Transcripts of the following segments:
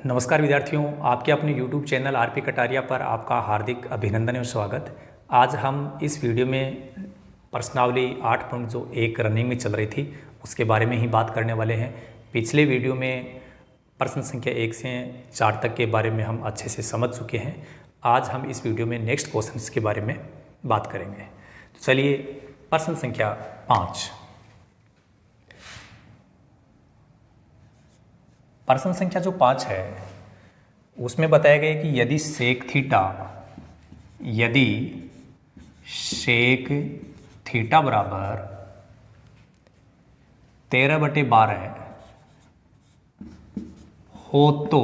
नमस्कार विद्यार्थियों, आपके अपने YouTube चैनल आरपी कटारिया पर आपका हार्दिक अभिनंदन और स्वागत। आज हम इस वीडियो में प्रश्नावली 8 पॉइंट जो एक रनिंग में चल रही थी उसके बारे में ही बात करने वाले हैं। पिछले वीडियो में प्रश्न संख्या 1 से 4 तक के बारे में हम अच्छे से समझ चुके हैं। आज हम इस वीडियो में नेक्स्ट क्वेश्चन के बारे में बात करेंगे। तो चलिए प्रश्न संख्या 5। प्रश्न संख्या जो 5 है उसमें बताया गया कि यदि सेक थीटा बराबर 13/12 हो तो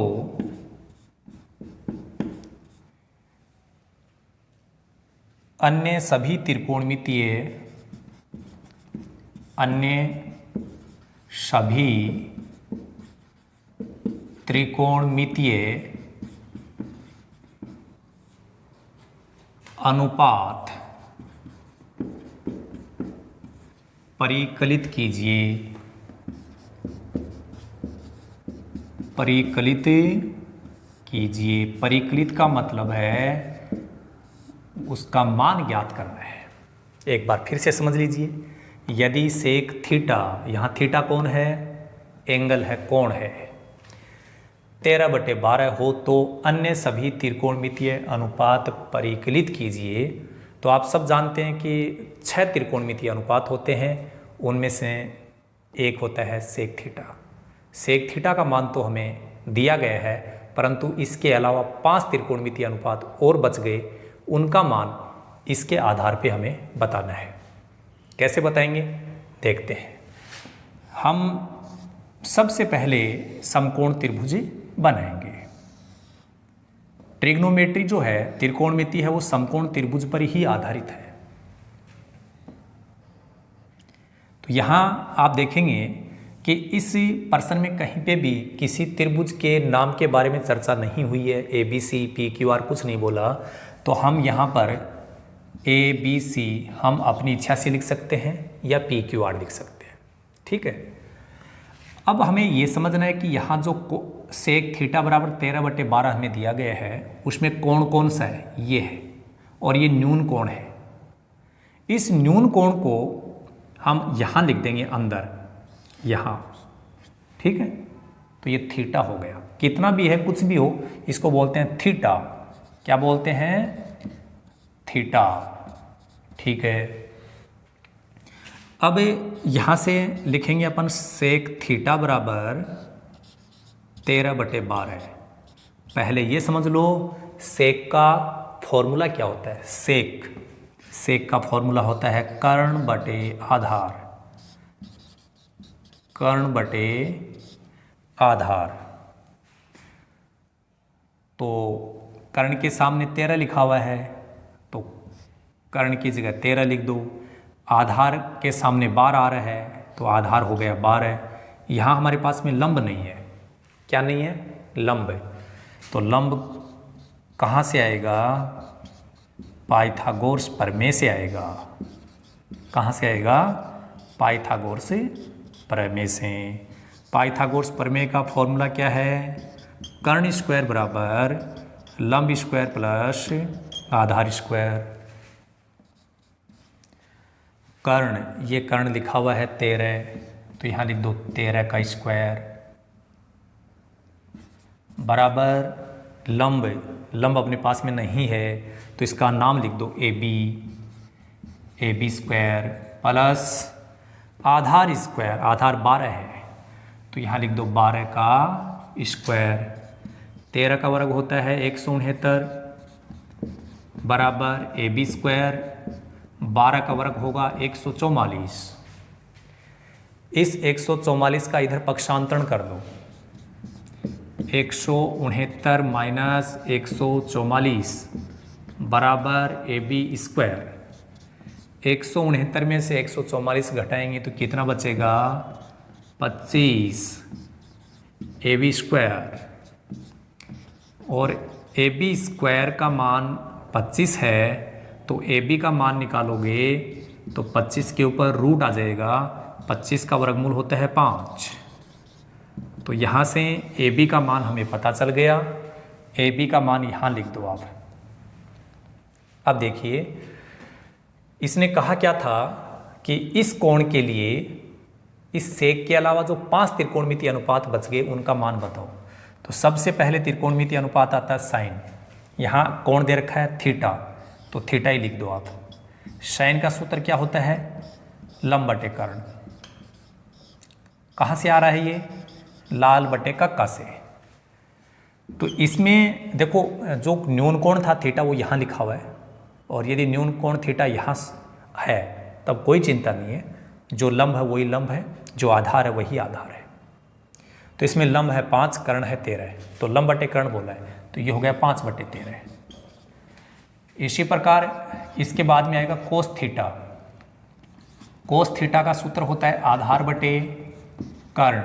अन्य सभी त्रिकोणमितीय अनुपात परिकलित कीजिए। परिकलित का मतलब है उसका मान ज्ञात करना है। एक बार फिर से समझ लीजिए, यदि सेक थीटा, यहाँ थीटा कौन है? एंगल है, कोण है। 13/12 हो तो अन्य सभी त्रिकोणमितीय अनुपात परिकलित कीजिए। तो आप सब जानते हैं कि 6 त्रिकोणमितीय अनुपात होते हैं, उनमें से एक होता है सेक थीटा। सेक थीटा का मान तो हमें दिया गया है, परंतु इसके अलावा 5 त्रिकोणमितीय अनुपात और बच गए, उनका मान इसके आधार पे हमें बताना है। कैसे बताएंगे देखते हैं। हम सबसे पहले समकोण त्रिभुज बनाएंगे। ट्रिग्नोमेट्री जो है, त्रिकोणमिति है, वो समकोण त्रिभुज पर ही आधारित है। तो यहां आप देखेंगे कि इस प्रश्न में कहीं पे भी किसी त्रिभुज के नाम के बारे में चर्चा नहीं हुई है। ABC, PQR कुछ नहीं बोला। तो हम यहां पर ABC हम अपनी इच्छा से लिख सकते हैं या PQR लिख सकते हैं। ठीक है। अब हमें यह समझना है कि यहाँ जो सेक थीटा बराबर 13/12 हमें दिया गया है, उसमें कोण कौन सा है? ये है, और ये न्यून कोण है। इस न्यून कोण को हम यहाँ लिख देंगे अंदर, यहाँ। ठीक है। तो ये थीटा हो गया। कितना भी है, कुछ भी हो, इसको बोलते हैं थीटा। क्या बोलते हैं? थीटा। ठीक है। अब यहाँ से लिखेंगे अपन सेक थीटा बराबर 13/12। पहले ये समझ लो सेक का फॉर्मूला क्या होता है। सेक का फॉर्मूला होता है कर्ण बटे आधार। तो कर्ण के सामने 13 लिखा हुआ है, तो कर्ण की जगह 13 लिख दो। आधार के सामने 12 आ रहा है, तो आधार हो गया 12। यहाँ हमारे पास में लंब नहीं है। क्या नहीं है? लंब। तो लंब कहाँ से आएगा? पाइथागोरस प्रमेय से आएगा। कहाँ से आएगा? पाइथागोरस प्रमेय से। पाइथागोरस प्रमेय का फॉर्मूला क्या है? कर्ण स्क्वायर बराबर लंब स्क्वायर प्लस आधार स्क्वायर। कर्ण, ये कर्ण लिखा हुआ है 13, तो यहाँ लिख दो 13 का स्क्वायर बराबर लंब अपने पास में नहीं है, तो इसका नाम लिख दो AB स्क्वायर प्लस आधार स्क्वायर। आधार 12 है, तो यहाँ लिख दो 12 का स्क्वायर। 13 का वर्ग होता है 169 बराबर AB स्क्वायर। 12 का वर्ग होगा 144। इस 144 का इधर पक्षांतरण कर दो। 169 माइनस 144 बराबर AB स्क्वायर। 169 में से 144 घटाएंगे तो कितना बचेगा? 25 AB स्क्वायर। और AB स्क्वायर का मान 25 है, तो AB का मान निकालोगे तो 25 के ऊपर रूट आ जाएगा। 25 का वर्गमूल होता है 5, तो यहाँ से ए बी का मान हमें पता चल गया, ए बी का मान यहाँ लिख दो आप। अब देखिए इसने कहा क्या था कि इस कोण के लिए इस सेक के अलावा जो 5 त्रिकोणमितीय अनुपात बच गए उनका मान बताओ। तो सबसे पहले त्रिकोणमितीय अनुपात आता है साइन। यहाँ कोण दे रखा है थीटा, तो थीटा ही लिख दो आप। साइन का सूत्र क्या होता है, लंब बटे कर्ण। कहाँ से आ रहा है ये, लाल बटे कक्का से। तो इसमें देखो जो न्यून कोण था थीटा वो यहाँ लिखा हुआ है, और यदि न्यून कोण थीटा यहाँ है तब कोई चिंता नहीं है, जो लंब है वही लंब है, जो आधार है वही आधार है। तो इसमें लंब है 5, कर्ण है 13, तो लंब बटे कर्ण बोला है, तो ये हो गया 5 बटे 13। इसी प्रकार इसके बाद में आएगा कोस थीटा। कोस थीटा का सूत्र होता है आधार बटे कर्ण।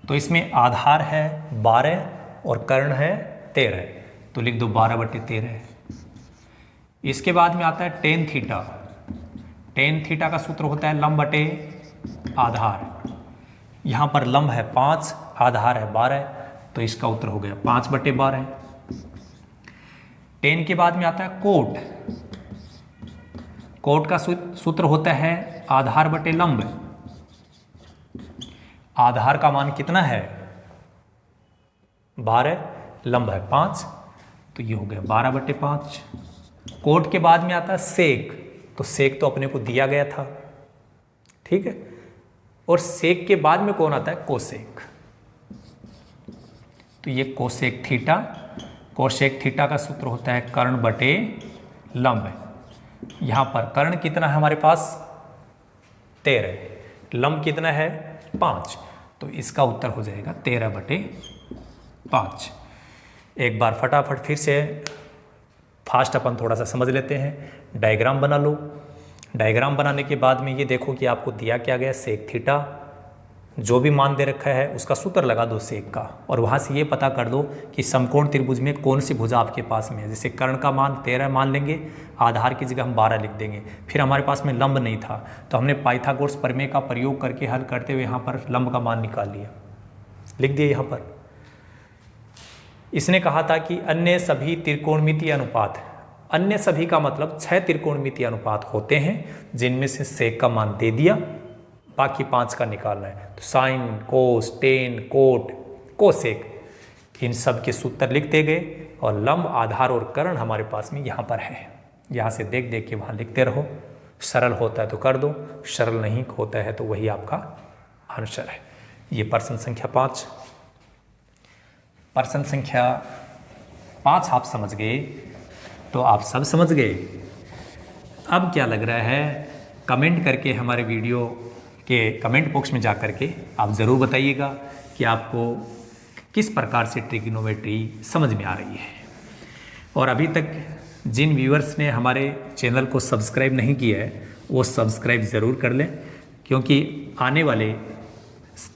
तो इसमें आधार है 12 और कर्ण है 13, तो लिख दो 12 बटे 13। इसके बाद में आता है टेन थीटा। टेन थीटा का सूत्र होता है लंब बटे आधार। यहाँ पर लंब है 5, आधार है 12, तो इसका उत्तर हो गया 5 बटे 12। टेन के बाद में आता है कोट। कोट का सूत्र होता है आधार बटे लंब। आधार का मान कितना है 12, लंब है 5, तो ये हो गया 12 बटे 5। कोट के बाद में आता है सेक। तो सेक तो अपने को दिया गया था, ठीक है। और सेक के बाद में कौन आता है, कोसेक। तो ये कोसेक थीटा। कोसेक थीटा का सूत्र होता है कर्ण बटे लंब। यहाँ पर कर्ण कितना है हमारे पास 13, लंब कितना है 5, तो इसका उत्तर हो जाएगा 13 बटे 5। एक बार फटाफट फिर से फास्ट अपन थोड़ा सा समझ लेते हैं। डायग्राम बना लो। डायग्राम बनाने के बाद में ये देखो कि आपको दिया क्या गया, सेक थीटा। जो भी मान दे रखा है उसका सूत्र लगा दो सेक का, और वहाँ से ये पता कर दो कि समकोण त्रिभुज में कौन सी भुजा आपके पास में है। जैसे कर्ण का मान 13 मान लेंगे, आधार की जगह हम 12 लिख देंगे। फिर हमारे पास में लंब नहीं था, तो हमने पाइथागोरस प्रमेय का प्रयोग करके हल करते हुए यहाँ पर लंब का मान निकाल लिया, लिख दिया यहाँ पर। इसने कहा था कि अन्य सभी त्रिकोणमितीय अनुपात, अन्य सभी का मतलब 6 त्रिकोणमितीय अनुपात होते हैं, जिनमें से सेक का मान दे दिया, बाकी 5 का निकालना है। तो साइन, कोस, टेन, कोट, कोसेक, इन सब के सूत्र लिखते गए, और लंब, आधार और कर्ण हमारे पास में यहाँ पर है। यहाँ से देख देख के वहाँ लिखते रहो। सरल होता है तो कर दो, सरल नहीं होता है तो वही आपका आंसर है। ये प्रश्न संख्या 5। प्रश्न संख्या 5 आप समझ गए, तो आप सब समझ गए। अब क्या लग रहा है, कमेंट करके हमारे वीडियो के कमेंट बॉक्स में जा कर के आप ज़रूर बताइएगा कि आपको किस प्रकार से ट्रिग्नोमेट्री समझ में आ रही है। और अभी तक जिन व्यूअर्स ने हमारे चैनल को सब्सक्राइब नहीं किया है वो सब्सक्राइब ज़रूर कर लें, क्योंकि आने वाले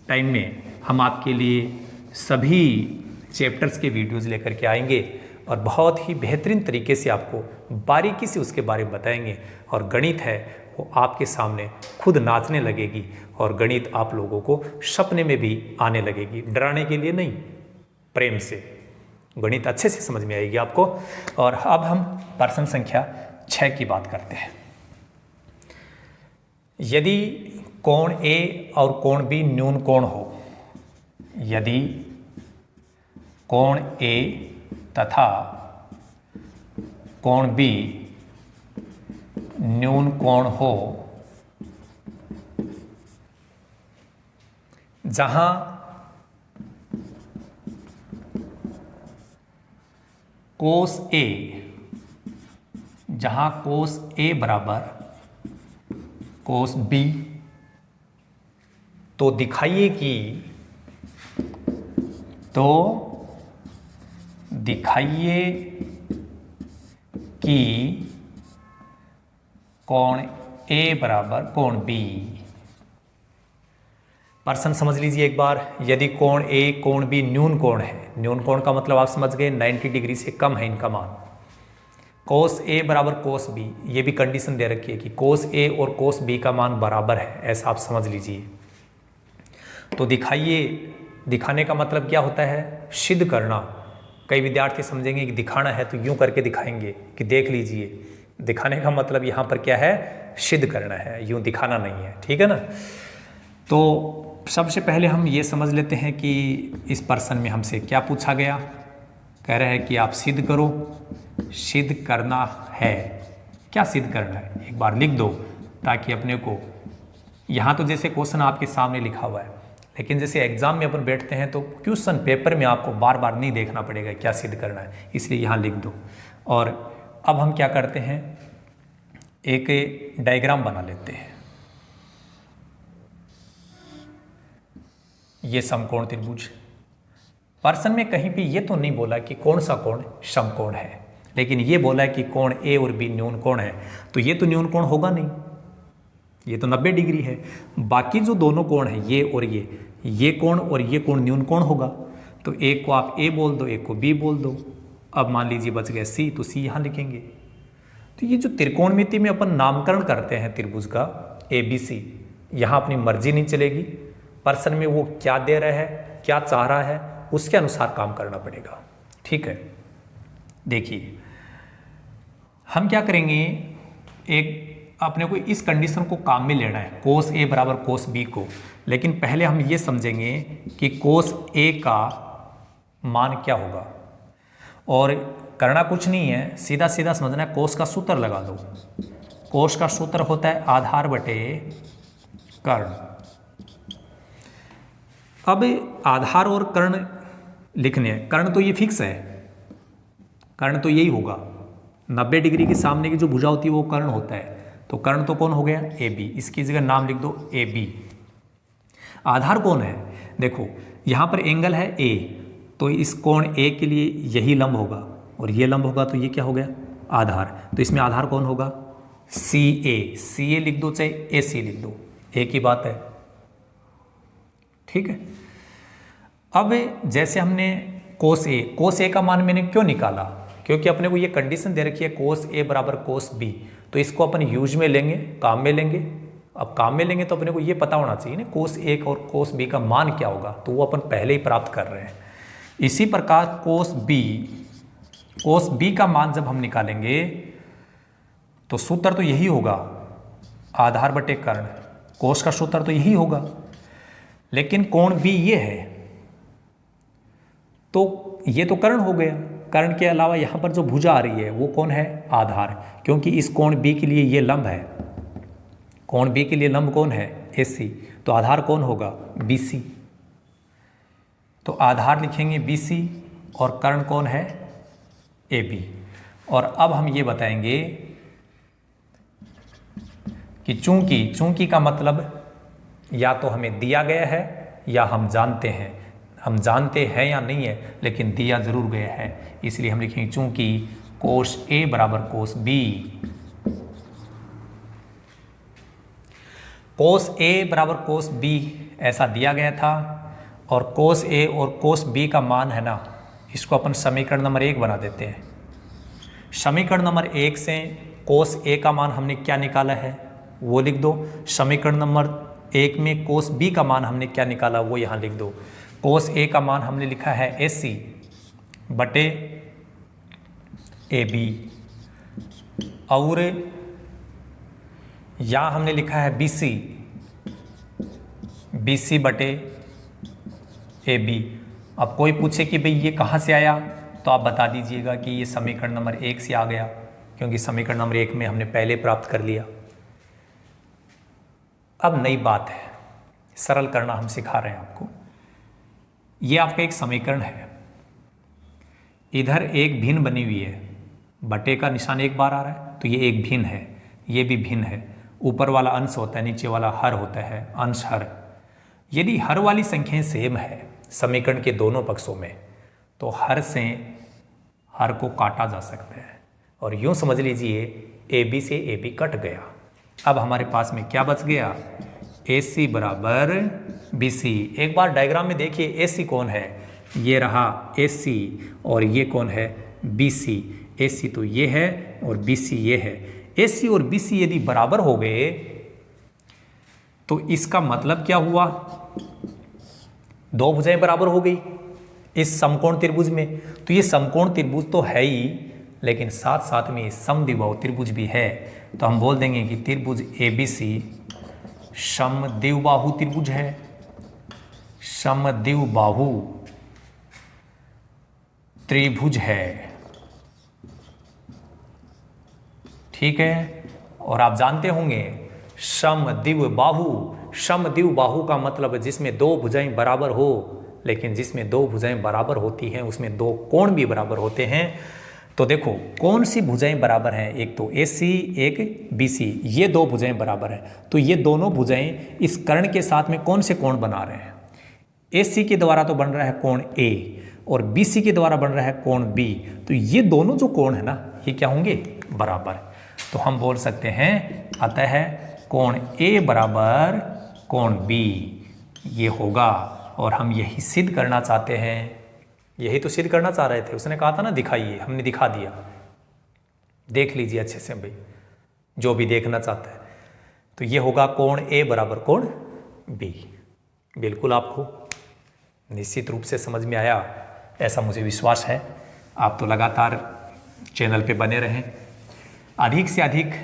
टाइम में हम आपके लिए सभी चैप्टर्स के वीडियोज़ लेकर के आएंगे, और बहुत ही बेहतरीन तरीके से आपको बारीकी से उसके बारे में बताएंगे। और गणित है वो आपके सामने खुद नाचने लगेगी, और गणित आप लोगों को सपने में भी आने लगेगी। डराने के लिए नहीं, प्रेम से गणित अच्छे से समझ में आएगी आपको। और अब हम प्रश्न संख्या 6 की बात करते हैं। यदि कोण A और कोण B न्यून कोण हो, यदि कोण A तथा कोण B न्यून कोण हो, जहां कोस A, जहां कोस A बराबर कोस B, तो दिखाइए कि कोण A बराबर कोण B। प्रश्न समझ लीजिए एक बार। यदि कोण A कोण B न्यून कोण है, न्यून कोण का मतलब आप समझ गए 90 डिग्री से कम है इनका मान। कोस A बराबर कोस B, ये भी कंडीशन दे रखी है कि कोस A और कोस B का मान बराबर है, ऐसा आप समझ लीजिए। तो दिखाइए दिखाने का मतलब क्या होता है? सिद्ध करना। कई विद्यार्थी समझेंगे कि दिखाना है तो यूं करके दिखाएंगे कि देख लीजिए। दिखाने का मतलब यहाँ पर क्या है? सिद्ध करना है, यूं दिखाना नहीं है। ठीक है ना? तो सबसे पहले हम ये समझ लेते हैं कि इस प्रश्न में हमसे क्या पूछा गया। कह रहे हैं कि आप सिद्ध करो। सिद्ध करना है, क्या सिद्ध करना है एक बार लिख दो, ताकि अपने को, यहाँ तो जैसे क्वेश्चन आपके सामने लिखा हुआ है, लेकिन जैसे एग्जाम में अपन बैठते हैं तो क्वेश्चन पेपर में आपको बार बार नहीं देखना पड़ेगा क्या सिद्ध करना है, इसलिए यहाँ लिख दो। और अब हम क्या करते हैं, एक डायग्राम बना लेते हैं। ये समकोण त्रिभुज। प्रश्न में कहीं भी ये तो नहीं बोला कि कौन सा कोण समकोण है, लेकिन ये बोला है कि कोण ए और बी न्यून कोण है, तो ये तो न्यून कोण होगा नहीं, ये तो 90 डिग्री है। बाकी जो दोनों कोण है ये और ये कोण और ये कोण न्यून कोण होगा। तो एक को आप ए बोल दो, एक को बी बोल दो। अब मान लीजिए बच गया सी, तो सी यहाँ लिखेंगे। तो ये जो त्रिकोणमिति में अपन नामकरण करते हैं त्रिभुज का ए बी सी, यहाँ अपनी मर्जी नहीं चलेगी। प्रश्न में वो क्या दे रहा है, क्या चाह रहा है, उसके अनुसार काम करना पड़ेगा। ठीक है, देखिए हम क्या करेंगे, एक अपने को इस कंडीशन को काम में लेना है, कोस ए बराबर कोस बी को। लेकिन पहले हम ये समझेंगे कि कोस ए का मान क्या होगा, और करना कुछ नहीं है, सीधा सीधा समझना है। कोस का सूत्र लगा दो। कोस का सूत्र होता है आधार बटे कर्ण। अब आधार और कर्ण लिखने हैं। कर्ण तो ये फिक्स है, कर्ण तो यही होगा। 90 डिग्री के सामने की जो भुजा होती है वो कर्ण होता है, तो कर्ण तो कौन हो गया? A B. इसकी जगह नाम लिख दो ए बी। आधार कौन है? देखो यहाँ पर एंगल है ए, तो इस कोण ए के लिए यही लंब होगा और ये लंब होगा, तो ये क्या हो गया? आधार। तो इसमें आधार कौन होगा? सी ए। सी ए लिख दो चाहे ए सी लिख दो, एक ही बात है। ठीक है। अब जैसे हमने कोस ए का मान मैंने क्यों निकाला? क्योंकि अपने को ये कंडीशन दे रखी है कोस ए बराबर कोस बी, तो इसको अपन यूज में लेंगे, काम में लेंगे। अब काम में लेंगे तो अपने को ये पता होना चाहिए ना कोस ए और कोस बी का मान क्या होगा, तो वो अपन पहले ही प्राप्त कर रहे हैं। इसी प्रकार कोस बी का मान जब हम निकालेंगे तो सूत्र तो यही होगा, आधार बटे कर्ण। कोस का सूत्र तो यही होगा, लेकिन कोण बी ये है, तो ये तो कर्ण हो गया। कर्ण के अलावा यहाँ पर जो भुजा आ रही है वो कौन है? आधार। क्योंकि इस कोण बी के लिए ये लंब है, कोण बी के लिए लंब कौन है? ए सी। तो आधार कौन होगा? B C. तो आधार लिखेंगे बी सी और कर्ण कौन है? A B. और अब हम ये बताएंगे कि चूंकि का मतलब या तो हमें दिया गया है या हम जानते हैं। हम जानते हैं या नहीं है, लेकिन दिया जरूर गया है, इसलिए हम लिखेंगे चूंकि कोस ए बराबर कोस बी। कोस ए बराबर कोस बी ऐसा दिया गया था, और कोस ए और कोस बी का मान है ना, इसको अपन समीकरण नंबर 1 बना देते हैं। समीकरण नंबर 1 से कोस ए का मान हमने क्या निकाला है वो लिख दो। समीकरण नंबर 1 में कोस बी का मान हमने क्या निकाला वो यहाँ लिख दो। कोस ए का मान हमने लिखा है ए सी बटे ए बी, और यहाँ हमने लिखा है बी सी बटे ए बी। अब कोई पूछे कि भाई ये कहाँ से आया, तो आप बता दीजिएगा कि ये समीकरण नंबर 1 से आ गया, क्योंकि समीकरण नंबर 1 में हमने पहले प्राप्त कर लिया। अब नई बात है, सरल करना हम सिखा रहे हैं आपको। ये आपका एक समीकरण है, इधर एक भिन्न बनी हुई है, बटे का निशान एक बार आ रहा है, तो ये एक भिन्न है, ये भी भिन्न है। ऊपर वाला अंश होता है, नीचे वाला हर होता है, अंश हर। यदि हर वाली संख्याएं सेम है समीकरण के दोनों पक्षों में, तो हर से हर को काटा जा सकता है, और यूं समझ लीजिए ए बी से ए बी कट गया। अब हमारे पास में क्या बच गया? ए सी बराबर बी सी। एक बार डायग्राम में देखिए ए सी कौन है, ये रहा ए सी, और ये कौन है? B C. ए सी तो ये है और बी सी ये है। ए सी और बी सी यदि बराबर हो गए तो इसका मतलब क्या हुआ? दो भुजाएं बराबर हो गई इस समकोण त्रिभुज में। तो ये समकोण त्रिभुज तो है ही, लेकिन साथ साथ में समद्विबाहु त्रिभुज भी है। तो हम बोल देंगे कि त्रिभुज ABC समद्विबाहु त्रिभुज है, समद्विबाहु त्रिभुज है। ठीक है। और आप जानते होंगे समद्विबाहु, समद्विबाहु का मतलब है जिसमें दो भुजाएं बराबर हो, लेकिन जिसमें दो भुजाएं बराबर होती हैं उसमें दो कोण भी बराबर होते हैं। तो देखो कौन सी भुजाएं बराबर हैं, एक तो AC एक BC, ये दो भुजाएं बराबर हैं। तो ये दोनों भुजाएं इस कर्ण के साथ में कौन से कोण बना रहे हैं? AC के द्वारा तो बन रहा है कोण A और BC के द्वारा बन रहा है कोण B। तो ये दोनों जो कोण है ना, ये क्या होंगे? बराबर। तो हम बोल सकते हैं अतः कोण A बराबर कोण B ये होगा। और हम यही सिद्ध करना चाहते हैं, यही तो सिद्ध करना चाह रहे थे। उसने कहा था ना दिखाइए, हमने दिखा दिया। देख लीजिए अच्छे से भाई, जो भी देखना चाहता है। तो ये होगा कोण A बराबर कोण B। बिल्कुल आपको निश्चित रूप से समझ में आया, ऐसा मुझे विश्वास है। आप तो लगातार चैनल पे बने रहें, अधिक से अधिक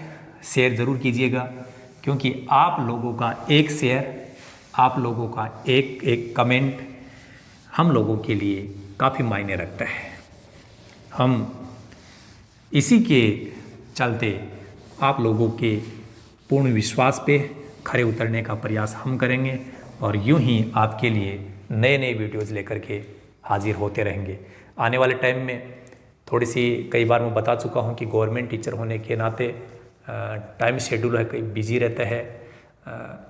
शेयर ज़रूर कीजिएगा, क्योंकि आप लोगों का एक शेयर, आप लोगों का एक एक कमेंट हम लोगों के लिए काफ़ी मायने रखता है। हम इसी के चलते आप लोगों के पूर्ण विश्वास पे खरे उतरने का प्रयास हम करेंगे और यूं ही आपके लिए नए नए वीडियोज़ लेकर के हाजिर होते रहेंगे। आने वाले टाइम में थोड़ी सी, कई बार मैं बता चुका हूं कि गवर्नमेंट टीचर होने के नाते टाइम शेड्यूल है, कहीं बिजी रहता है।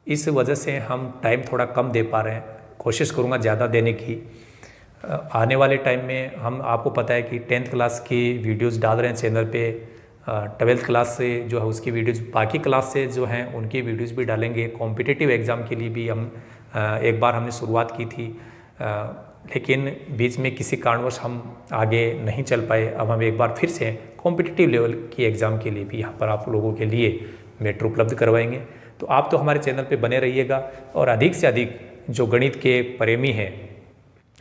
इस वजह से हम टाइम थोड़ा कम दे पा रहे हैं। कोशिश करूंगा ज़्यादा देने की। आने वाले टाइम में हम, आपको पता है कि 10th क्लास की वीडियोस डाल रहे हैं चैनल पे, 12th क्लास से जो है उसकी वीडियोस, बाकी क्लास से जो हैं उनकी वीडियोस भी डालेंगे। कॉम्पिटिटिव एग्ज़ाम के लिए भी हम एक बार हमने शुरुआत की थी, लेकिन बीच में किसी कारणवश हम आगे नहीं चल पाए। अब हम एक बार फिर से कॉम्पिटिटिव लेवल की एग्ज़ाम के लिए भी यहाँ पर आप लोगों के लिए मेट्रो उपलब्ध करवाएंगे। तो आप तो हमारे चैनल पे बने रहिएगा और अधिक से अधिक जो गणित के प्रेमी हैं,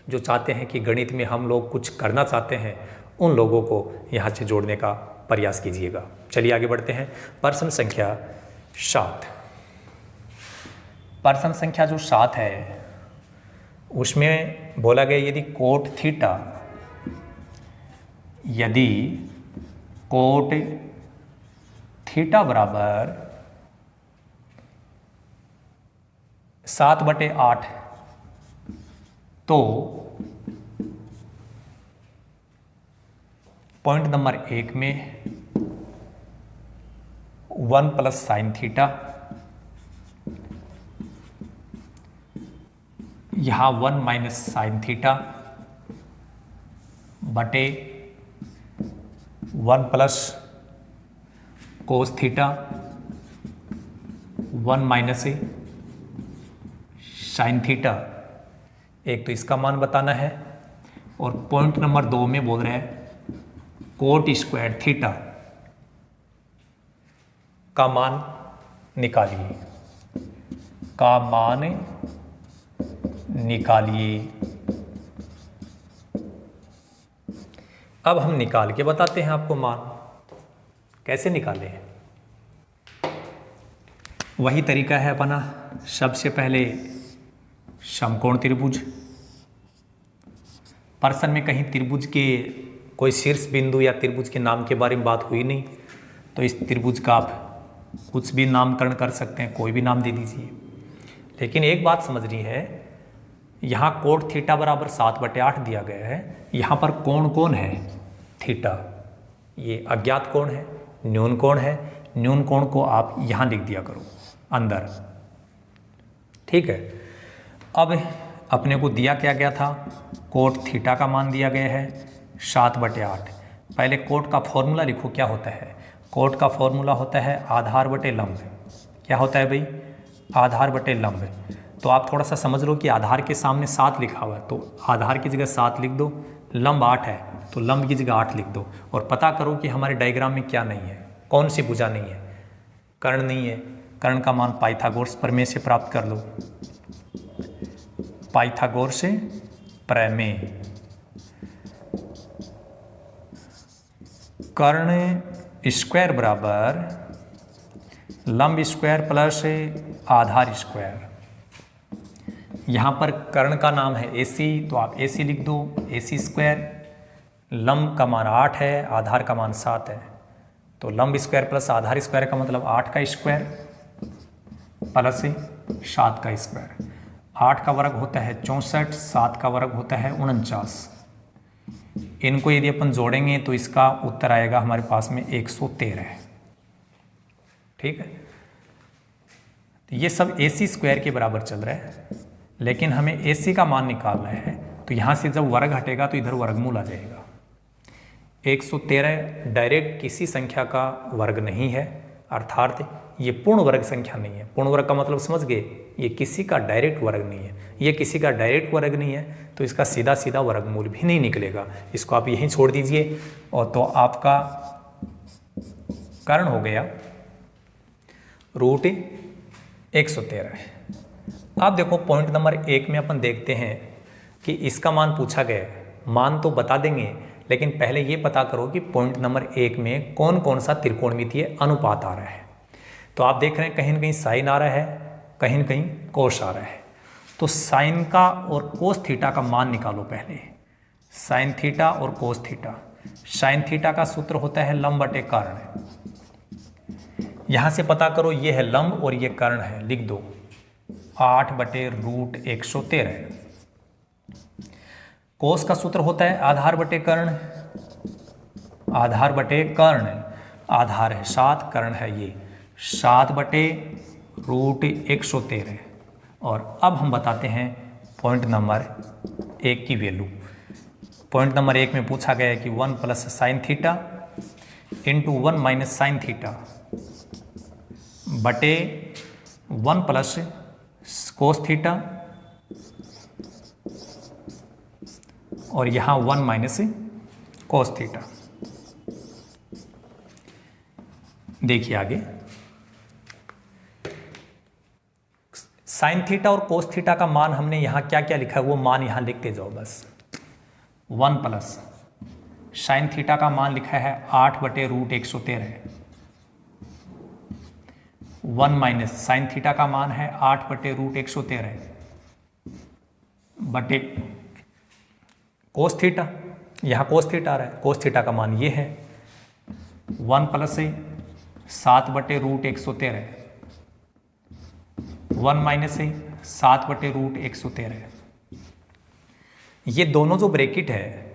जो चाहते हैं कि गणित में हम लोग कुछ करना चाहते हैं, उन लोगों को यहाँ से जोड़ने का प्रयास कीजिएगा। चलिए आगे बढ़ते हैं। प्रश्न संख्या 7। प्रश्न संख्या जो 7 है उसमें बोला गया यदि कोट थीटा, यदि कोट थीटा बराबर 7/8 तो पॉइंट नंबर 1 में 1 प्लस साइन थीटा, यहाँ 1 माइनस साइन थीटा बटे 1 plus cos theta, 1 minus sine theta. एक तो इसका मान बताना है और पॉइंट नंबर 2 में बोल रहे हैं कोट स्क्वायर थीटा का मान निकालिए, का मान निकालिए। अब हम निकाल के बताते हैं आपको मान। कैसे निकालें? वही तरीका है अपना। सबसे पहले समकोण त्रिभुज, प्रश्न में कहीं त्रिभुज के कोई शीर्ष बिंदु या त्रिभुज के नाम के बारे में बात हुई नहीं, तो इस त्रिभुज का आप कुछ भी नामकरण कर सकते हैं, कोई भी नाम दे दीजिए। लेकिन एक बात समझनी है, यहाँ कोट थीटा बराबर 7/8 दिया गया है। यहाँ पर कोण कौन है? थीटा। ये अज्ञात कोण है, न्यून कोण है। न्यून कोण को आप यहाँ लिख दिया करो अंदर, ठीक है। अब अपने को दिया क्या गया था? कोट थीटा का मान दिया गया है 7/8। पहले कोट का फॉर्मूला लिखो। क्या होता है? कोट का फॉर्मूला होता है आधार बटे लंब। क्या होता है भाई? आधार बटे लंब। तो आप थोड़ा सा समझ लो कि आधार के सामने 7 लिखा हुआ है, तो आधार की जगह 7 लिख दो। लंब 8 है तो लंब की जगह 8 लिख दो। और पता करो कि हमारे डायग्राम में क्या नहीं है, कौन सी भुजा नहीं है? कर्ण नहीं है। कर्ण का मान पाइथागोरस प्रमेय से प्राप्त कर लो। पाइथागोरस प्रमेय। कर्ण स्क्वायर बराबर लंब स्क्वायर प्लस आधार स्क्वायर। यहाँ पर कर्ण का नाम है AC, तो आप AC लिख दो, AC स्क्वायर। लंब का मान 8 है, आधार का मान 7 है, तो लंब स्क्वायर प्लस आधार स्क्वायर का मतलब 8 का स्क्वायर प्लस 7 का स्क्वायर। 8 का वर्ग होता है 64, 7 का वर्ग होता है 49। इनको यदि अपन जोड़ेंगे तो इसका उत्तर आएगा हमारे पास में 113। ठीक है, तो ये सब AC स्क्वायर के बराबर चल रहा है, लेकिन हमें AC का मान निकालना है। तो यहाँ से जब वर्ग हटेगा तो इधर वर्गमूल आ जाएगा। 113 डायरेक्ट किसी संख्या का वर्ग नहीं है, अर्थात ये पूर्ण वर्ग संख्या नहीं है। पूर्ण वर्ग का मतलब समझ गए, ये किसी का डायरेक्ट वर्ग नहीं है। ये किसी का डायरेक्ट वर्ग नहीं है तो इसका सीधा सीधा वर्गमूल भी नहीं निकलेगा। इसको आप यहीं छोड़ दीजिए और तो आपका कर्ण हो गया √113। आप देखो पॉइंट नंबर 1 में अपन देखते हैं कि इसका मान पूछा गया है। मान तो बता देंगे, लेकिन पहले ये पता करो कि पॉइंट नंबर 1 में कौन कौन सा त्रिकोणमितीय अनुपात आ रहा है। तो आप देख रहे हैं कहीं न कहीं साइन आ रहा है, कहीं न कहीं कोस आ रहा है। तो साइन का और कोस थीटा का मान निकालो पहले। साइन थीटा और कोस थीटा। साइन थीटा का सूत्र होता है लंब बटे कर्ण। यहां से पता करो, ये है लंब और ये कर्ण है, लिख दो 8/√113। कोस का सूत्र होता है आधार बटे कर्ण। आधार बटे कर्ण, आधार है 7, कर्ण है ये 7/√113। और अब हम बताते हैं पॉइंट नंबर 1 की वैल्यू। पॉइंट नंबर 1 में पूछा गया है कि 1 + sin theta into 1 - sin theta बटे 1 + cos थीटा और यहाँ 1 - cos थीटा। देखिए आगे, साइन थीटा और कोस थीटा का मान हमने यहाँ क्या क्या लिखा है वो मान यहाँ लिखते जाओ बस। 1 + साइन थीटा का मान लिखा है 8/√113। 1 - साइन थीटा का मान है 8/√113 बटे कोस थीटा। यहाँ कोस थीटा आ रहा है, कोस थीटा का मान ये है 1 + 7/√113 1 - 7/√113। ये दोनों जो ब्रैकेट है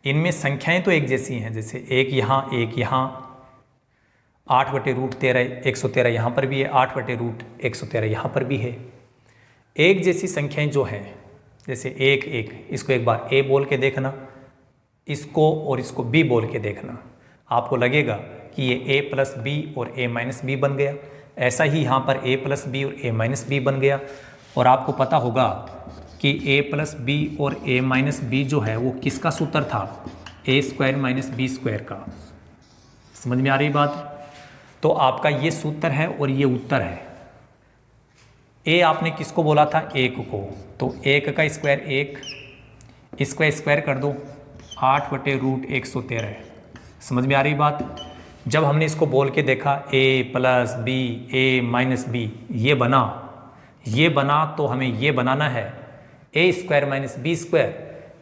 इनमें संख्याएं तो एक जैसी हैं, जैसे एक यहाँ 8/√13 113 यहाँ पर भी है, 8/√113 यहाँ पर भी है। एक जैसी संख्याएं जो हैं, जैसे 1 1, इसको एक बार a बोल के देखना, इसको और इसको b बोल के देखना, आपको लगेगा कि ये a + b और a - b बन गया। ऐसा ही यहाँ पर a + b और a - b बन गया। और आपको पता होगा कि a + b और a - b जो है वो किसका सूत्र था, a² - b² का। समझ में आ रही बात? तो आपका ये सूत्र है और ये उत्तर है। a आपने किसको बोला था, 1 को, तो 1 का स्क्वायर 1, इसका स्क्वायर कर दो 8/√113। समझ में आ रही बात? जब हमने इसको बोल के देखा a + b a - b ये बना तो हमें ये बनाना है a² - b²।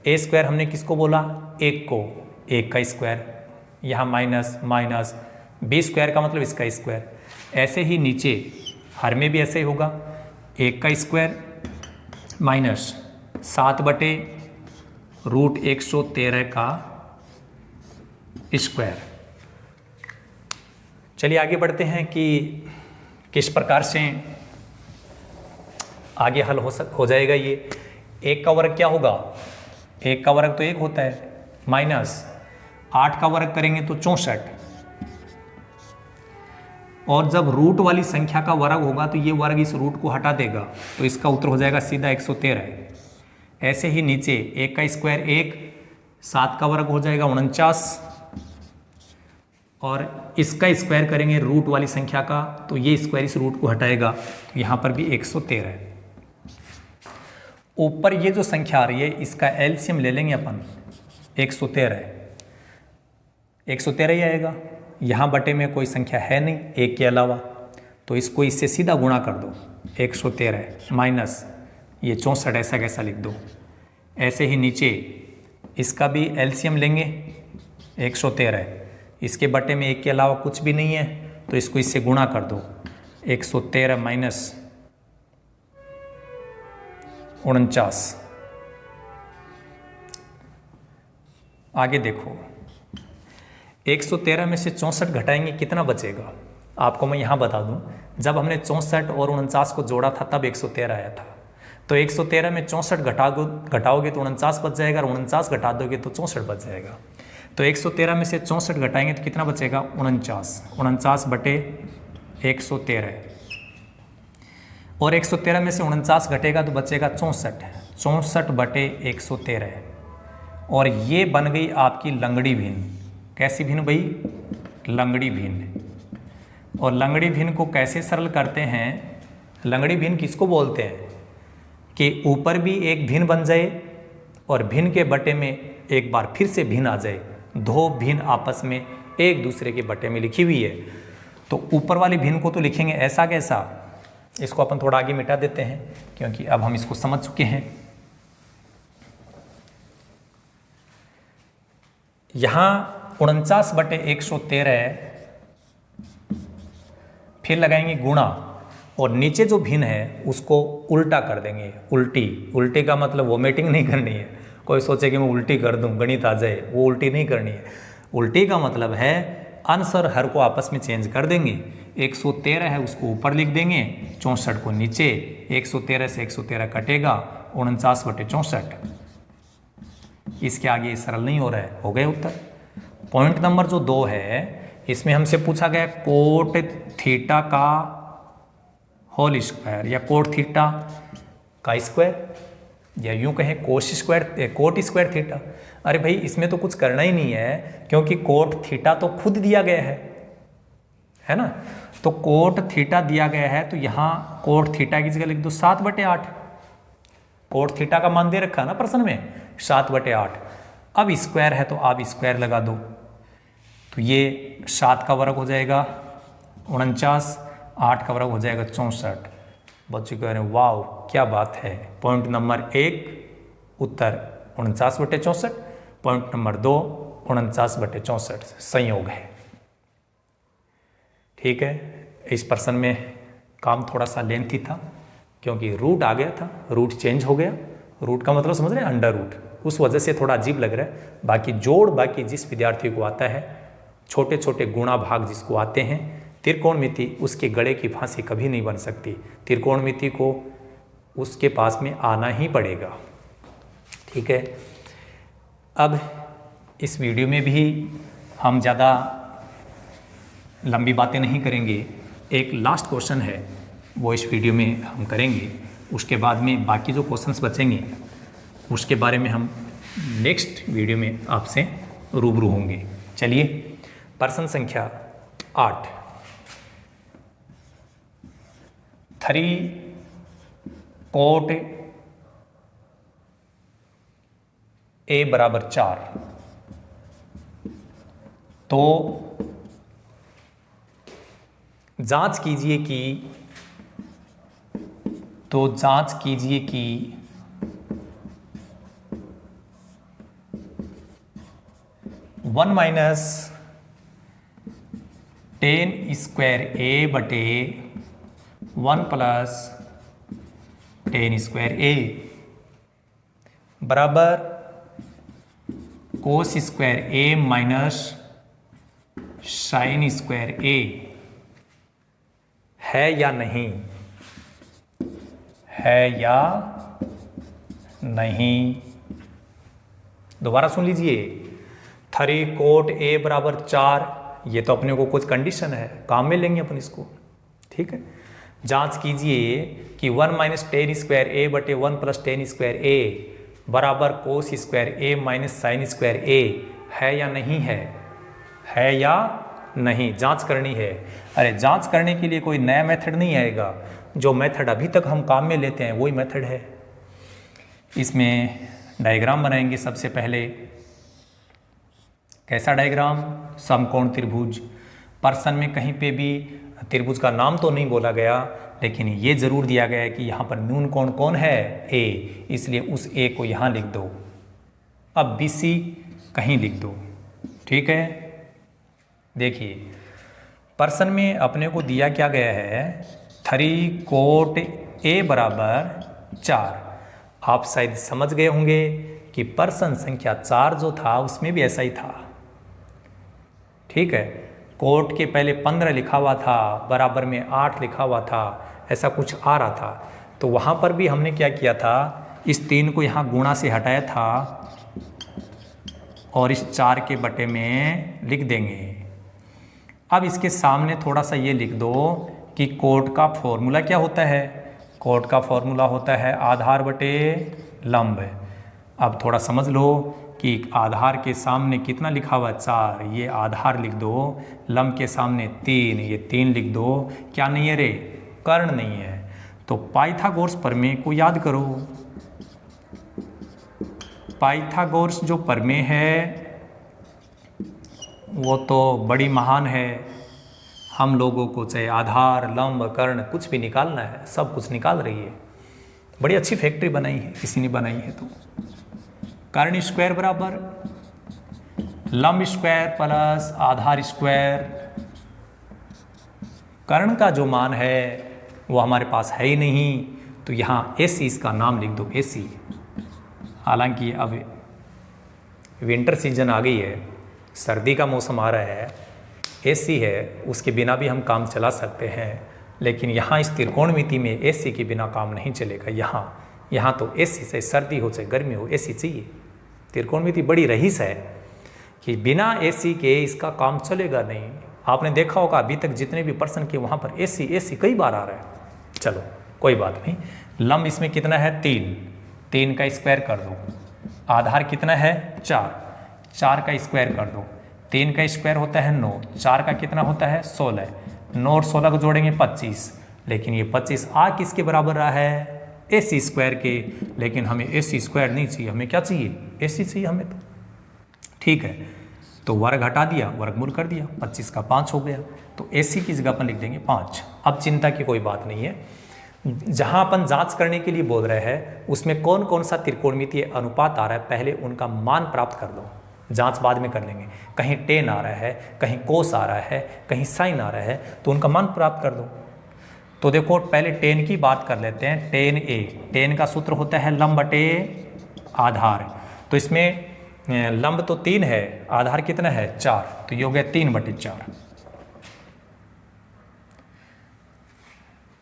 a² हमने किसको बोला, 1 को, 1 का स्क्वायर, यहाँ माइनस b² का मतलब इसका स्क्वायर। ऐसे ही नीचे हर में भी ऐसे ही होगा, 1 का स्क्वायर माइनस 7/√113 का स्क्वायर। चलिए आगे बढ़ते हैं कि किस प्रकार से आगे हल हो जाएगा ये। 1 का वर्ग क्या होगा, 1 का वर्ग तो 1 होता है, माइनस 8 का वर्ग करेंगे तो 64, और जब रूट वाली संख्या का वर्ग होगा तो ये वर्ग इस रूट को हटा देगा, तो इसका उत्तर हो जाएगा सीधा 113। ऐसे ही नीचे 1 का स्क्वायर 1, 7 का वर्ग हो जाएगा 49, और इसका स्क्वायर करेंगे रूट वाली संख्या का तो ये स्क्वायर इस रूट को हटाएगा, तो यहाँ पर भी 113 है। ऊपर ये जो संख्या आ रही है इसका एलसीएम ले लेंगे अपन 113 113 ही आएगा। यहाँ बटे में कोई संख्या है नहीं एक के अलावा, तो इसको इससे सीधा गुणा कर दो 113 माइनस ये 64 ऐसा कैसा लिख दो। ऐसे ही नीचे इसका भी एलसीएम लेंगे 113, इसके बटे में एक के अलावा कुछ भी नहीं है तो इसको इससे गुणा कर दो 113 माइनस 49। आगे देखो 113 में से 64 घटाएंगे कितना बचेगा, आपको मैं यहाँ बता दूँ, जब हमने 64 और 49 को जोड़ा था तब 113 आया था। तो 113 में 64 घटाओगे तो 49 बच जाएगा और 49 घटा दोगे तो 64 बच जाएगा। तो 113 में से 64 घटाएंगे तो कितना बचेगा 49 बटे 113, और 113 में से 49 घटेगा तो बचेगा 64 बटे 113, और ये बन गई आपकी लंगड़ी भिन्न। कैसी भिन्न भाई, लंगड़ी भिन्न। और लंगड़ी भिन्न को कैसे सरल करते हैं, लंगड़ी भिन्न किसको बोलते हैं कि ऊपर भी एक भिन्न बन जाए और भिन्न के बटे में एक बार फिर से भिन्न आ जाए, दो भिन्न आपस में एक दूसरे के बटे में लिखी हुई है। तो ऊपर वाली भिन्न को तो लिखेंगे ऐसा कैसा, इसको अपन थोड़ा आगे मिटा देते हैं क्योंकि अब हम इसको समझ चुके हैं। यहाँ 49 बटे 113, फिर लगाएंगे गुणा, और नीचे जो भिन्न है उसको उल्टा कर देंगे। उल्टी का मतलब वोमिटिंग नहीं करनी है, कोई सोचे कि मैं उल्टी कर दूं गणित आ जाए, वो उल्टी नहीं करनी है। उल्टी का मतलब है अंश और हर को आपस में चेंज कर देंगे। 113 है उसको ऊपर लिख देंगे, 64 को नीचे, 113 से 113 कटेगा 49 बटे 64। इसके आगे ये सरल नहीं हो रहा है, हो गए उत्तर। पॉइंट नंबर जो 2 है इसमें हमसे पूछा गया कोट थीटा का होल स्क्वायर या कोट थीटा का स्क्वायर, या यूं कहें कोट स्क्वायर थीटा। अरे भाई इसमें तो कुछ करना ही नहीं है क्योंकि कोट थीटा तो खुद दिया गया है ना। तो कोट थीटा दिया गया है तो यहाँ कोट थीटा की जगह लिख दो 7 बटे 8। कोट थीटा का मान दे रखा है ना प्रश्न में 7 बटे 8। अब स्क्वायर है तो आप स्क्वायर लगा दो, तो ये 7 का वर्ग हो जाएगा 49, 8 का वर्ग हो जाएगा 64। बच्चों कह रहे हैं वाह क्या बात है। पॉइंट नंबर 1 उत्तर 49 बटे 64, पॉइंट नंबर 2 49 बटे 64 संयोग है। ठीक है, इस प्रश्न में काम थोड़ा सा लेंथी था क्योंकि रूट आ गया था, रूट चेंज हो गया। रूट का मतलब समझ रहे हैं, अंडर रूट, उस वजह से थोड़ा अजीब लग रहा है। बाकी जोड़ बाकी जिस विद्यार्थी को आता है, छोटे छोटे गुणा भाग जिसको आते हैं, त्रिकोणमिति उसके गले की फांसी कभी नहीं बन सकती। त्रिकोणमिति को उसके पास में आना ही पड़ेगा। ठीक है, अब इस वीडियो में भी हम ज़्यादा लंबी बातें नहीं करेंगे। एक लास्ट क्वेश्चन है वो इस वीडियो में हम करेंगे, उसके बाद में बाकी जो क्वेश्चंस बचेंगे उसके बारे में हम नेक्स्ट वीडियो में आपसे रूबरू होंगे। चलिए प्रश्न संख्या 8, 3 कोट A बराबर 4। तो जांच कीजिए कि 1 माइनस 10 स्क्वायर A बटे 1 प्लस 10 स्क्वायर A बराबर cos square A minus sine square A है या नहीं, है या नहीं। दोबारा सुन लीजिए, 3 कोट A बराबर 4, ये तो अपने को कुछ कंडीशन है, काम में लेंगे अपन इसको। ठीक है, जांच कीजिए कि 1 माइनस 10 स्क्वायर A बटे 1 प्लस 10 स्क्वायर A बराबर cos square A minus sine square A है या नहीं है या नहीं, जांच करनी है। अरे जांच करने के लिए कोई नया मेथड नहीं आएगा, जो मेथड अभी तक हम काम में लेते हैं वही मेथड है। इसमें डायग्राम बनाएंगे सबसे पहले। कैसा डायग्राम? समकोण त्रिभुज। पर्सन में कहीं पे भी त्रिभुज का नाम तो नहीं बोला गया, लेकिन ये जरूर दिया गया है कि यहाँ पर न्यून कोण कौन है? ए, इसलिए उस ए को यहाँ लिख दो। अब बी सी कहीं लिख दो, ठीक है। देखिए पर्सन में अपने को दिया क्या गया है? 3 कोट ए बराबर 4। आप शायद समझ गए होंगे कि पर्सन संख्या 4 जो था उसमें भी ऐसा ही था, ठीक है। कोट के पहले 15 लिखा हुआ था, बराबर में 8 लिखा हुआ था, ऐसा कुछ आ रहा था। तो वहाँ पर भी हमने क्या किया था? इस 3 को यहाँ गुणा से हटाया था और इस 4 के बटे में लिख देंगे। अब इसके सामने थोड़ा सा ये लिख दो कि कोट का फॉर्मूला क्या होता है? कोट का फॉर्मूला होता है आधार बटे लंब। अब थोड़ा समझ लो कि आधार के सामने कितना लिखा हुआ है? 4, ये आधार लिख दो। लंब के सामने 3, ये 3 लिख दो। क्या नहीं है रे? कर्ण नहीं है। तो पाइथागोरस प्रमेय को याद करो। पाइथागोरस जो प्रमेय है वो तो बड़ी महान है। हम लोगों को चाहे आधार, लंब, कर्ण कुछ भी निकालना है, सब कुछ निकाल रही है। बड़ी अच्छी फैक्ट्री बनाई है, किसी ने बनाई है। तो कर्ण स्क्वायर बराबर लंब स्क्वायर प्लस आधार स्क्वायर। कर्ण का जो मान है वो हमारे पास है ही नहीं, तो यहाँ AC इसका नाम लिख दो, AC। हालांकि अब विंटर सीजन आ गई है, सर्दी का मौसम आ रहा है, AC है, उसके बिना भी हम काम चला सकते हैं। लेकिन यहाँ इस त्रिकोणमिति में AC के बिना काम नहीं चलेगा। यहाँ तो AC से सर्दी हो चाहे गर्मी हो, AC चाहिए। त्रिकोणमिति बड़ी रईस है कि बिना AC के इसका काम चलेगा नहीं। आपने देखा होगा अभी तक जितने भी पर्सन के वहाँ पर AC कई बार आ रहा है। चलो कोई बात नहीं। लंब इसमें कितना है? 3 का स्क्वायर कर दो। आधार कितना है? 4 का स्क्वायर कर दो। 3 का स्क्वायर होता है 9, 4 का कितना होता है? 16। 9 और 16 को जोड़ेंगे 25। लेकिन ये 25 आ किसके बराबर रहा है? AC स्क्वायर के। लेकिन हमें AC स्क्वायर नहीं चाहिए, हमें क्या चाहिए? AC चाहिए हमें। तो ठीक है, तो वर्ग हटा दिया, वर्गमूल कर दिया, 25 का 5 हो गया। तो AC की जगह अपन लिख देंगे 5। अब चिंता की कोई बात नहीं है। जहाँ अपन जांच करने के लिए बोल रहे हैं उसमें कौन कौन सा त्रिकोणमितीय अनुपात आ रहा है, पहले उनका मान प्राप्त कर लो। जांच बाद में कर लेंगे। कहीं टेन आ रहा है, कहीं कोस आ रहा है, कहीं साइन आ रहा है, तो उनका मान प्राप्त कर दो। तो देखो पहले टेन की बात कर लेते हैं। टेन ए, टेन का सूत्र होता है लंब बटे आधार। तो इसमें लंब तो 3 है, आधार कितना है? 4, तो ये हो गया 3 बटे 4।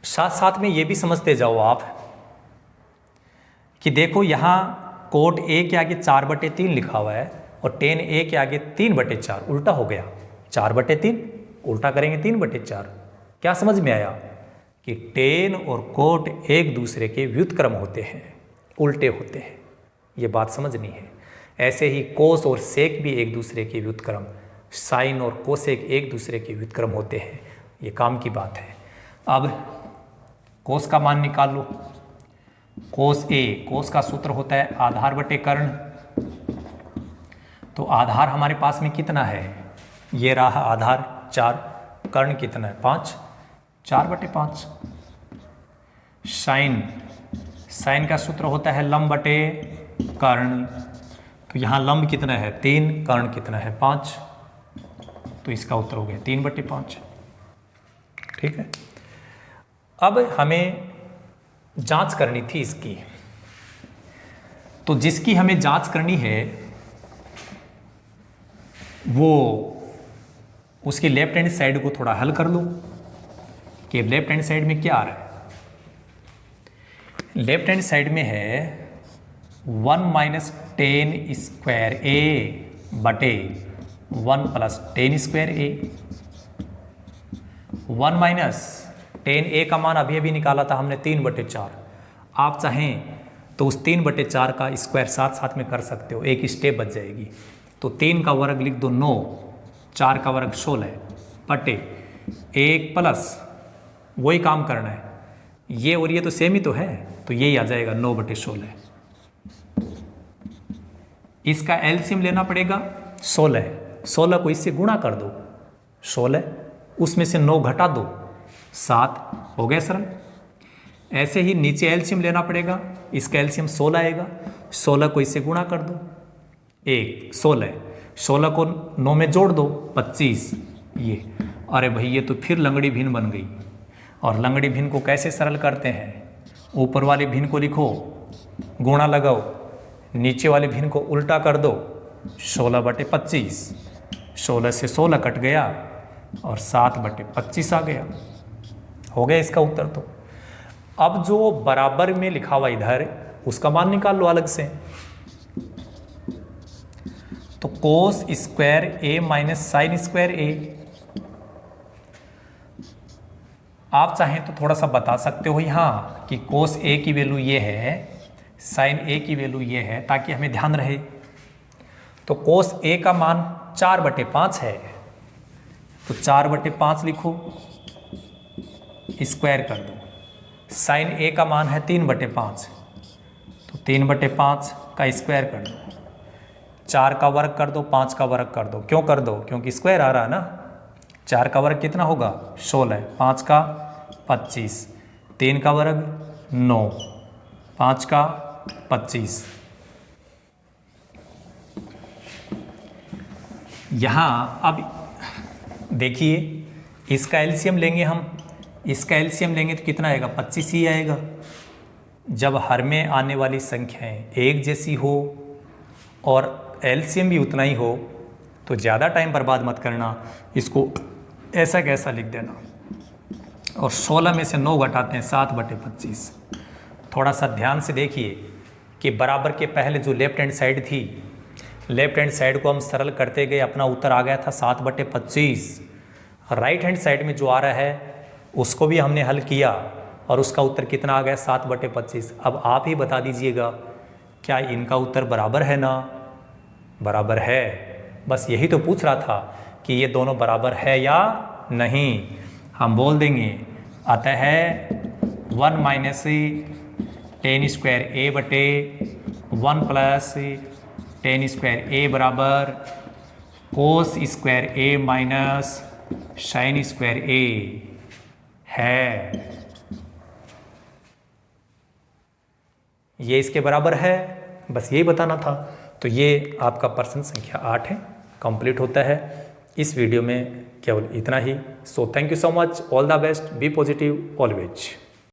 साथ साथ में ये भी समझते जाओ आप कि देखो यहाँ कोट ए के आगे 4 बटे 3 लिखा हुआ है और टेन ए के आगे 3 बटे 4, उल्टा हो गया। 4 बटे 3 उल्टा करेंगे 3 बटे 4। क्या समझ में आया? कि टेन और कोट एक दूसरे के व्युत्क्रम होते हैं, उल्टे होते हैं। ये बात समझनी है। ऐसे ही कोस और सेक भी एक दूसरे के व्युत्क्रम, साइन और कोसेक एक दूसरे के व्युत्क्रम होते हैं। ये काम की बात है। अब कोस का मान निकाल लो। कोस ए, कोस का सूत्र होता है आधार बटे कर्ण। तो आधार हमारे पास में कितना है? ये रहा आधार 4, कर्ण कितना है? 5, 4 बटे 5। साइन, साइन का सूत्र होता है लंब बटे कर्ण। तो यहाँ लंब कितना है? 3, कर्ण कितना है? 5। तो इसका उत्तर हो गया 3 बटे 5। ठीक है। अब हमें जांच करनी थी इसकी। तो जिसकी हमें जांच करनी है वो उसकी लेफ्ट हैंड साइड को थोड़ा हल कर लो कि लेफ्ट हैंड साइड में क्या आ रहा है। लेफ्ट हैंड साइड में है 1 माइनस 10 स्क्वायर ए बटे 1 प्लस 10 स्क्वायर ए। 1 माइनस 10 ए का मान अभी अभी निकाला था हमने 3 बटे 4। आप चाहें तो उस 3 बटे 4 का स्क्वायर साथ साथ में कर सकते हो, एक स्टेप बच जाएगी। तो 3 का वर्ग लिख दो 9, 4 का वर्ग 16 बटे 1 प्लस वही काम करना है, ये और ये तो सेम ही तो है, तो यही आ जाएगा 9 बटे 16। इसका एलसीएम लेना पड़ेगा 16, 16 को इससे गुणा कर दो 16, उसमें से 9 घटा दो 7, हो गया सरल। ऐसे ही नीचे एलसीएम लेना पड़ेगा, इसका एलसीएम 16 आएगा, 16 को इससे गुणा कर दो 1, 16, 16 को 9 में जोड़ दो 25, ये अरे भाई ये तो फिर लंगड़ी भिन्न बन गई। और लंगड़ी भिन्न को कैसे सरल करते हैं, ऊपर वाली भिन्न को लिखो गुणा लगाओ, नीचे वाली भिन्न को उल्टा कर दो 16/25, 16 से 16 कट गया और 7/25 आ गया, हो गया इसका उत्तर। तो अब जो बराबर में लिखा हुआ इधर उसका मान निकाल लो अलग से। तो कोस स्क्वायर ए माइनस साइन स्क्वायर ए, आप चाहें तो थोड़ा सा बता सकते हो यहाँ कि कोस ए की वैल्यू ये है, साइन ए की वैल्यू ये है, ताकि हमें ध्यान रहे। तो कोस ए का मान 4/5 है, तो 4/5 लिखो, स्क्वायर कर दो। साइन ए का मान है 3/5, तो 3/5 का स्क्वायर कर दो। 4 का वर्ग कर दो, 5 का वर्ग कर दो। क्यों कर दो? क्योंकि स्क्वायर आ रहा है ना। 4 का वर्ग कितना होगा? 16, 5 का 25, 3 का वर्ग 9, 5 का 25। यहाँ अब देखिए इसका एलसीएम लेंगे हम, इसका एलसीएम लेंगे तो कितना आएगा? 25 ही आएगा। जब हर में आने वाली संख्याएं एक जैसी हो और एलसीएम भी उतना ही हो तो ज़्यादा टाइम बर्बाद मत करना, इसको ऐसा कैसा लिख देना। और 16 में से 9 घटाते हैं 7/25। थोड़ा सा ध्यान से देखिए कि बराबर के पहले जो लेफ्ट हैंड साइड थी, लेफ्ट हैंड साइड को हम सरल करते गए, अपना उत्तर आ गया था 7/25। राइट हैंड साइड में जो आ रहा है उसको भी हमने हल किया और उसका उत्तर कितना आ गया? 7/25। अब आप ही बता दीजिएगा क्या इनका उत्तर बराबर है ना? बराबर है। बस यही तो पूछ रहा था कि ये दोनों बराबर है या नहीं। हम बोल देंगे अतः 1 माइनस टेन स्क्वायर ए बटे 1 प्लस टेन स्क्वायर ए बराबर कोस स्क्वायर ए माइनस साइन स्क्वायर ए है। ये इसके बराबर है, बस यही बताना था। तो ये आपका प्रश्न संख्या 8 है, कंप्लीट होता है इस वीडियो में केवल इतना ही। So thank you so much, all the best, be positive always.